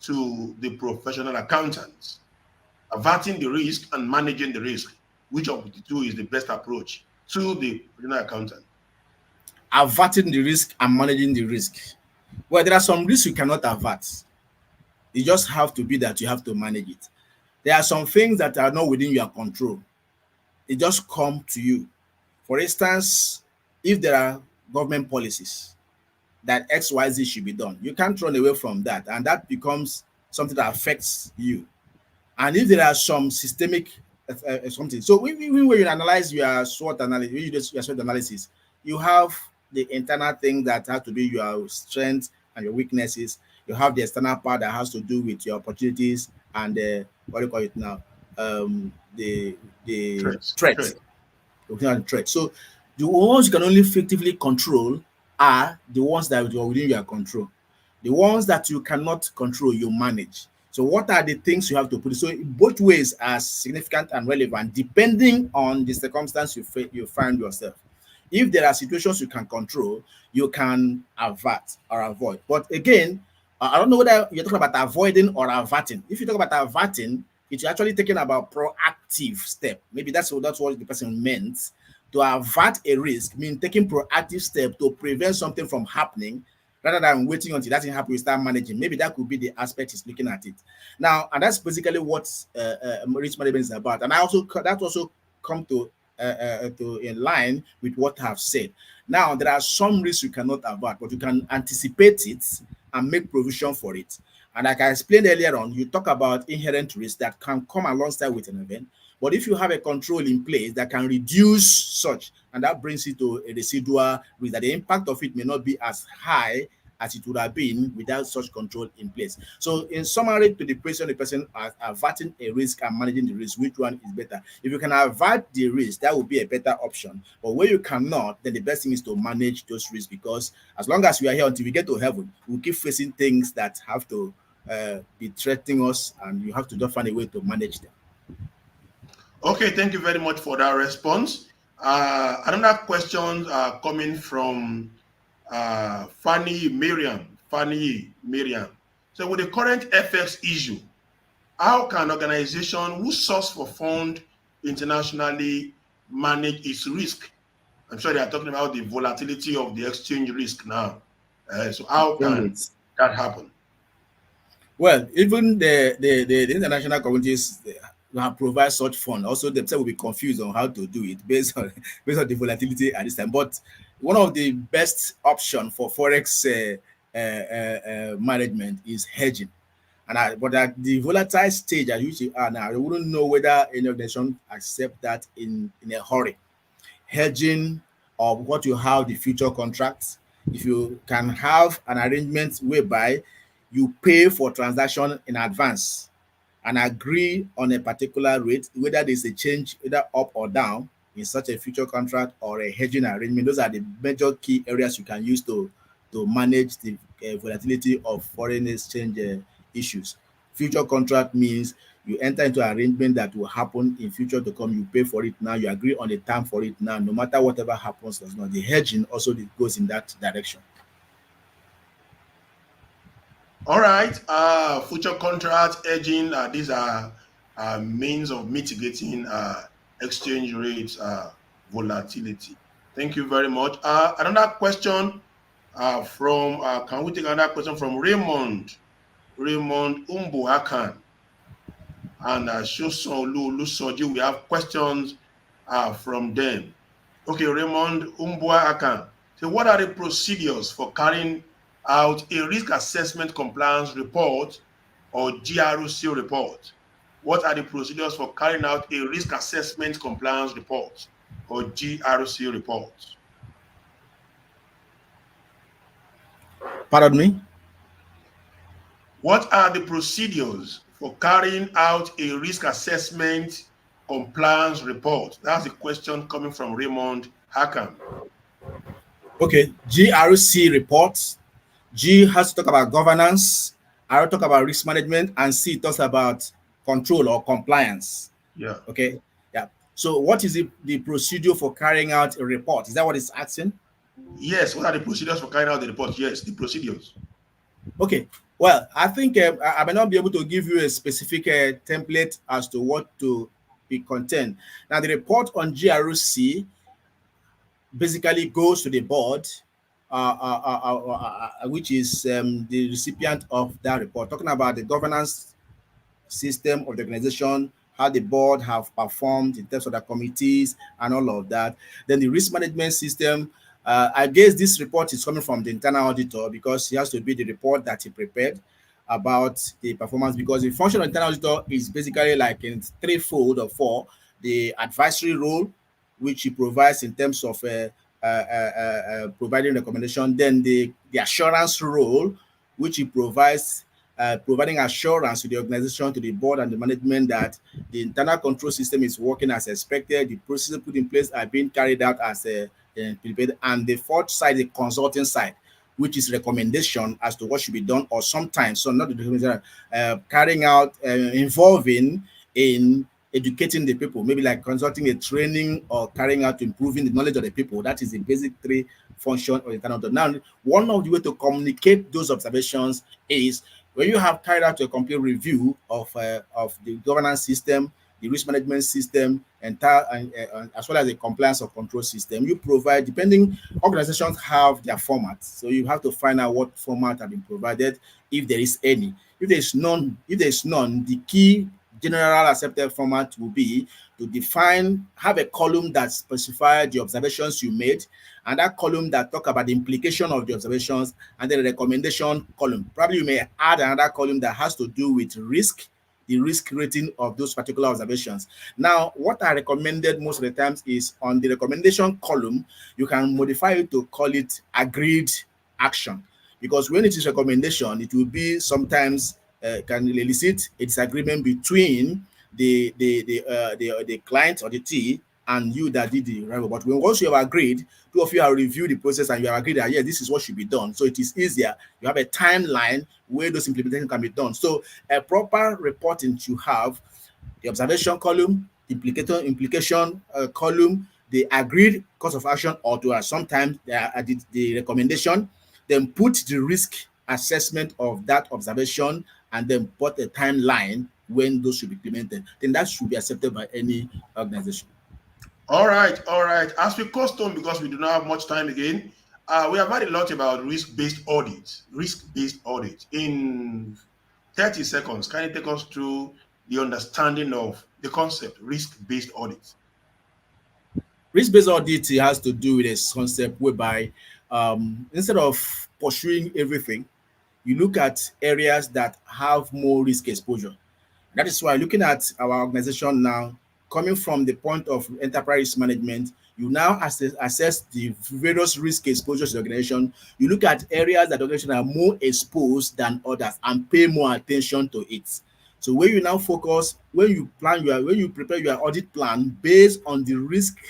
to the professional accountants? Averting the risk and managing the risk, which of the two is the best approach to the professional accountant? Averting the risk and managing the risk. Well, there are some risks you cannot avert. You just have to be that you have to manage it. There are some things that are not within your control. They just come to you. For instance, if there are government policies that XYZ should be done, you can't run away from that, and that becomes something that affects you. And if there are some systemic something, so when you analyze your SWOT analysis, you have the internal thing that has to be your strengths and your weaknesses. You have the external part that has to do with your opportunities and what do you call it now? The threat. Looking at the threat. So the ones you can only effectively control are the ones that are within your control. The ones that you cannot control, you manage. So what are the things you have to put? So both ways are significant and relevant depending on the circumstance you find yourself. If there are situations you can control, you can avert or avoid. But again, I don't know whether you're talking about avoiding or averting. If you talk about averting, it's actually taking about proactive step. Maybe that's what the person meant. To avert a risk means taking proactive step to prevent something from happening rather than waiting until that thing happens, you start managing. Maybe that could be the aspect he's looking at it. Now, and that's basically what risk management is about. And that also come to in line with what I've said. Now, there are some risks you cannot avert, but you can anticipate it and make provision for it. And like I explained earlier on, you talk about inherent risks that can come alongside with an event. But if you have a control in place that can reduce such, and that brings it to a residual risk, that the impact of it may not be as high as it would have been without such control in place. So in summary, to the question, the person averting a risk and managing the risk, which one is better? If you can avert the risk, that would be a better option. But where you cannot, then the best thing is to manage those risks, because as long as we are here until we get to heaven, we'll keep facing things that have to be threatening us, and you have to just find a way to manage them. Okay, thank you very much for that response. Another question coming from Fanny Miriam. So with the current FX issue, how can an organization who source for fund internationally manage its risk? I'm sure they are talking about the volatility of the exchange risk now. So how can that happen? Well, even the international communities provide such fund. Also, themselves will be confused on how to do it based on the volatility at this time. But one of the best options for forex management is hedging. But at the volatile stage at which you are now, I wouldn't know whether any organization accept that in a hurry. Hedging of what you have, the future contracts. If you can have an arrangement whereby you pay for transaction in advance and agree on a particular rate, whether there's a change either up or down in such a future contract or a hedging arrangement. Those are the major key areas you can use to manage the volatility of foreign exchange issues. Future contract means you enter into an arrangement that will happen in future to come. You pay for it now. You agree on a term for it now. No matter whatever happens, does not. The hedging also goes in that direction. All right. Future contract hedging. These are means of mitigating exchange rates volatility. Thank you very much. Another question from. Can we take another question from Raymond? Raymond Umbuakan and Shoson Lusoji. We have questions from them. Okay, Raymond Umbuakan. So, what are the procedures for carrying out a risk assessment compliance report or GRC report? What are the procedures for carrying out a risk assessment compliance report or GRC report? Pardon me? What are the procedures for carrying out a risk assessment compliance report? That's a question coming from Raymond Hakan. Okay, GRC reports. G has to talk about governance, R talk about risk management, and C talks about control or compliance. Yeah. Okay. Yeah. So what is the procedure for carrying out a report? Is that what it's asking? Yes. What are the procedures for carrying out the report? Yes, the procedures. Okay. Well, I think I may not be able to give you a specific template as to what to be contained. Now, the report on GRC basically goes to the board, which is the recipient of that report, talking about the governance system of the organization, how the board have performed in terms of the committees and all of that. Then the risk management system. I guess this report is coming from the internal auditor because he has to be the report that he prepared about the performance, because the function of internal auditor is basically like in threefold or four: the advisory role, which he provides in terms of providing recommendation, then the assurance role, which he provides providing assurance to the organization, to the board and the management that the internal control system is working as expected, the procedures put in place are being carried out as prepared, and the fourth side, the consulting side, which is recommendation as to what should be done, or sometimes, so not the recommendation, carrying out, involving in educating the people, maybe like consulting a training or carrying out improving the knowledge of the people. That is the basic three function of internal audit. Now, one of the way to communicate those observations is when you have carried out a complete review of the governance system, the risk management system, entire, as well as the compliance or control system, you provide, depending, organizations have their formats. So you have to find out what format have been provided, if there is any. If there's none, the key general accepted format will be to define, have a column that specifies the observations you made, and that column that talk about the implication of the observations, and then the recommendation column. Probably you may add another column that has to do with risk, the risk rating of those particular observations. Now, what I recommended most of the times is on the recommendation column, you can modify it to call it agreed action, because when it is recommendation, it will be sometimes can elicit a disagreement between the client or the T and you that did the review. But when once you have agreed, two of you have reviewed the process and you have agreed that yes, this is what should be done. So it is easier. You have a timeline where those implementations can be done. So a proper reporting to have the observation column, implication column, the agreed course of action, or to sometimes the recommendation, then put the risk assessment of that observation, and then put a timeline when those should be implemented. Then that should be accepted by any organization. All right, all right. As we custom, because we do not have much time again, we have heard a lot about risk-based audit. Risk-based audit. In 30 seconds, can you take us through the understanding of the concept risk-based audit? Risk-based audit has to do with a concept whereby instead of pursuing everything, you look at areas that have more risk exposure. That is why looking at our organization now, coming from the point of enterprise management, you now assess the various risk exposures to the organization. You look at areas that the organization are more exposed than others and pay more attention to it. So when you now focus, when you prepare your audit plan based on the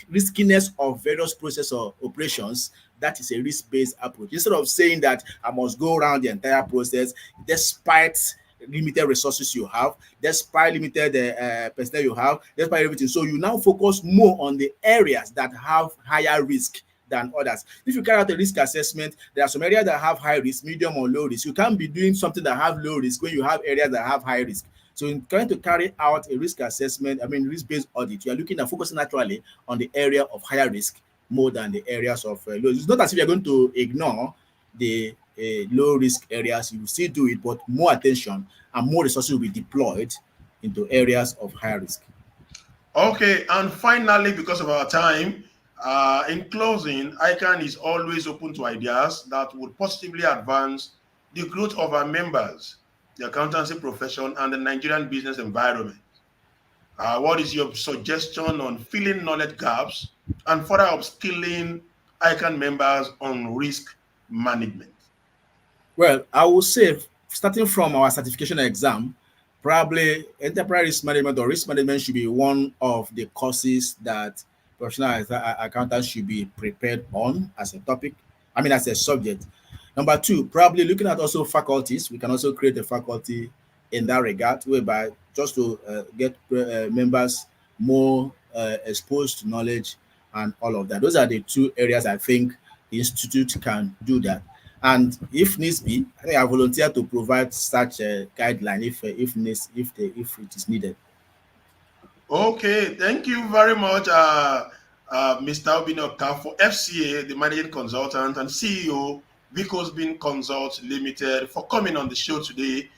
riskiness of various process or operations, that is a risk-based approach. Instead of saying that I must go around the entire process, despite limited resources you have, despite limited personnel you have, despite everything. So you now focus more on the areas that have higher risk than others. If you carry out a risk assessment, there are some areas that have high risk, medium or low risk. You can't be doing something that have low risk when you have areas that have high risk. So in trying to carry out a risk assessment, risk-based audit, you are looking at focusing naturally on the area of higher risk more than the areas of low. It's not as if you're going to ignore the low risk areas. You will still do it, but more attention and more resources will be deployed into areas of higher risk. Okay, and finally, because of our time, in closing, ICANN is always open to ideas that would positively advance the growth of our members, the accountancy profession, and the Nigerian business environment. What is your suggestion on filling knowledge gaps and further upskilling ICANN members on risk management? Well, I would say, starting from our certification exam, probably enterprise risk management or risk management should be one of the courses that professional accountants should be prepared on as a topic, as a subject. Number two, probably looking at also faculties. We can also create a faculty in that regard, whereby just to get members more exposed to knowledge and all of that. Those are the two areas I think the institute can do that. And if needs be, I think I volunteer to provide such a guideline if it is needed. Okay, thank you very much, Mr. Obinna Okafor, FCA, the managing consultant and CEO, Vicosbin Consult Limited, for coming on the show today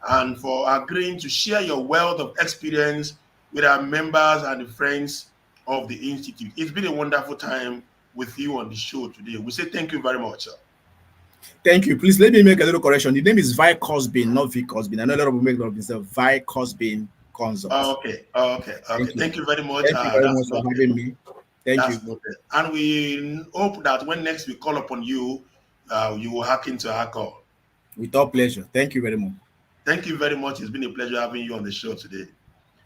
and for agreeing to share your wealth of experience with our members and the friends of the Institute. It's been a wonderful time with you on the show today. We say thank you very much, sir. Thank you. Please let me make a little correction. The name is Vicosbin, not Vicosbin. I know a lot of people make it of themselves. Vicosbin Consult. Okay. Thank you very much. Thank you very much for having me. Thank you. Okay. And we hope that when next we call upon you, you will hack into our call. With all pleasure. Thank you very much. Thank you very much. It's been a pleasure having you on the show today.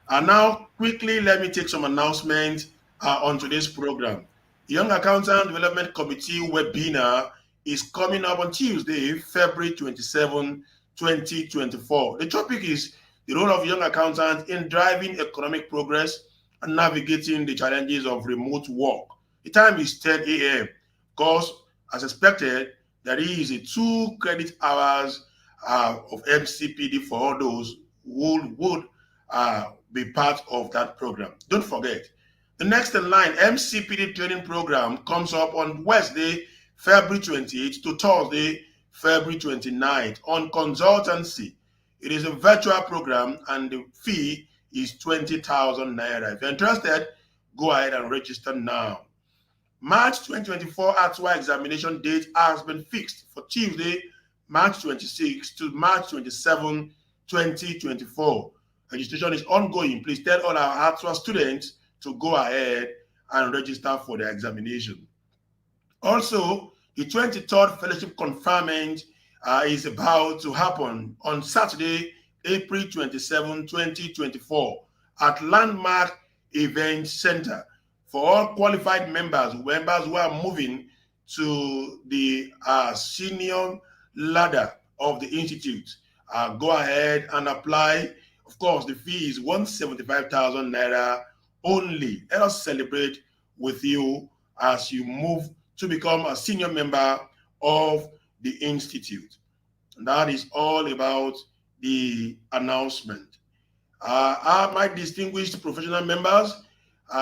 And now, quickly, let me take some announcements on today's program. The Young Accountant Development Committee webinar is coming up on Tuesday, February 27, 2024. The topic is the role of young accountants in driving economic progress and navigating the challenges of remote work. The time is 10 a.m. Of course, as expected, there is a 2 credit hours of MCPD for all those who would be part of that program. Don't forget, the next in line MCPD training program comes up on Wednesday, February 28th to Thursday, February 29th on consultancy. It is a virtual program and the fee is 20,000 naira. If you're interested, go ahead and register now. March 2024 ATWA examination date has been fixed for Tuesday, March 26 to March 27, 2024. Registration is ongoing. Please tell all our ATWA students to go ahead and register for the examination. Also, the 23rd Fellowship Conferment is about to happen on Saturday, April 27, 2024 at Landmark Event Center. For all qualified members who are moving to the senior ladder of the Institute, go ahead and apply. Of course, the fee is 175,000 naira only. Let us celebrate with you as you move to become a senior member of the Institute. And that is all about the announcement. My distinguished professional members,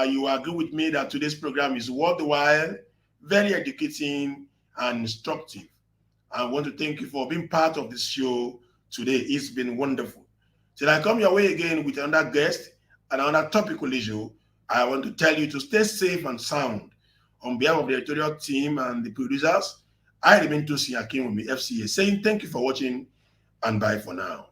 you agree with me that today's program is worthwhile, very educating, and instructive. I want to thank you for being part of this show today. It's been wonderful. Till I come your way again with another guest and another topical issue, I want to tell you to stay safe and sound. On behalf of the editorial team and the producers, I remain Tosin Akinwumi, FCA, saying thank you for watching and bye for now.